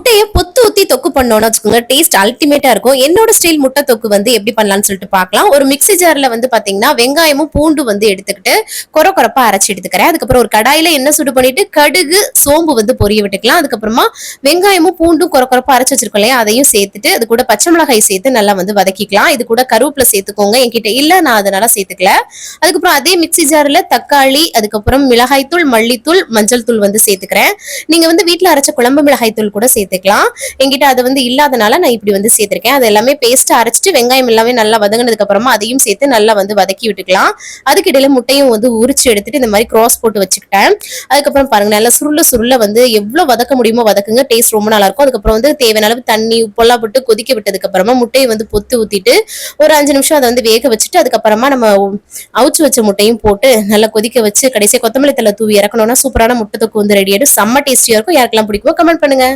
முட்டையை பொத்து ஊத்தி தொக்கு பண்ணோம்னு வச்சுக்கோங்க, டேஸ்ட் அல்டிமேட்டா இருக்கும். என்னோட ஸ்டைல் முட்டை தொக்கு வந்து எப்படி பண்ணலாம்னு சொல்லிட்டு பார்க்கலாம். ஒரு மிக்ஸி ஜார்ல வந்து பாத்தீங்கன்னா வெங்காயமும் பூண்டு வந்து எடுத்துக்கிட்டு கொரப்பா அரைச்சு எடுத்துக்கிறேன். அதுக்கப்புறம் ஒரு கடாயில எண்ணெய் சுடு பண்ணிட்டு கடுகு சோம்பு வந்து பொரிய விட்டுக்கலாம். அதுக்கப்புறமா வெங்காயமும் பூண்டும் கொரப்பா அரைச்சு வச்சிருக்கோம் இல்லையா, அதையும் சேர்த்துட்டு அது கூட பச்சை மிளகாய் சேர்த்து நல்லா வந்து வதக்கிக்கலாம். இது கூட கருவேப்பிலை சேர்த்துக்கோங்க. என்கிட்ட இல்ல, நான் அதனால சேர்த்துக்கல. அதுக்கப்புறம் அதே மிக்ஸி ஜார்ல தக்காளி, அதுக்கப்புறம் மிளகாய் தூள், மல்லித்தூள், மஞ்சள் தூள் வந்து சேர்த்துக்கிறேன். நீங்க வந்து வீட்டுல அரைச்ச குழம்பு மிளகாய் தூள் கூட சேர்த்துக்கலாம். என்கிட்ட அது வந்து இல்லாதனால நான் இப்படி வந்து சேர்த்திருக்கேன். அது எல்லாமே பேஸ்ட் அரைச்சிட்டு வெங்காயம் எல்லாமே நல்லா வதங்கினதுக்கு அப்புறமா அதையும் சேர்த்து நல்லா வந்து வதக்கி விட்டுக்கலாம். அதுக்கு இடையில முட்டையும் வந்து உரிச்சு எடுத்துட்டு இந்த மாதிரி கிராஸ் போட்டு வச்சுக்கிட்டேன். அதுக்கப்புறம் பாருங்க, நல்லா சுருள வந்து எவ்வளவு வதக்க முடியுமோ வதக்குங்க, டேஸ்ட் ரொம்ப நல்லா இருக்கும். அதுக்கப்புறம் வந்து தேவையான அளவு தண்ணி உப்பெல்லாம் போட்டு கொதிக்க விட்டதுக்கு அப்புறமா முட்டையை வந்து பொத்து ஊத்திட்டு ஒரு 5 நிமிஷம் அதை வந்து வேக வச்சுட்டு அதுக்கப்புறமா நம்ம அவிச்சு வச்ச முட்டையும் போட்டு நல்லா கொதிக்க வச்சு கடைசியா கொத்தமல்லி தலை தூவி இறக்கணும்னா சூப்பரான முட்டை தொக்கு வந்து ரெடி ஆயிடும். செம்ம டேஸ்டியா இருக்கும். யாருக்கெல்லாம் பிடிக்குமோ கமெண்ட் பண்ணுங்க.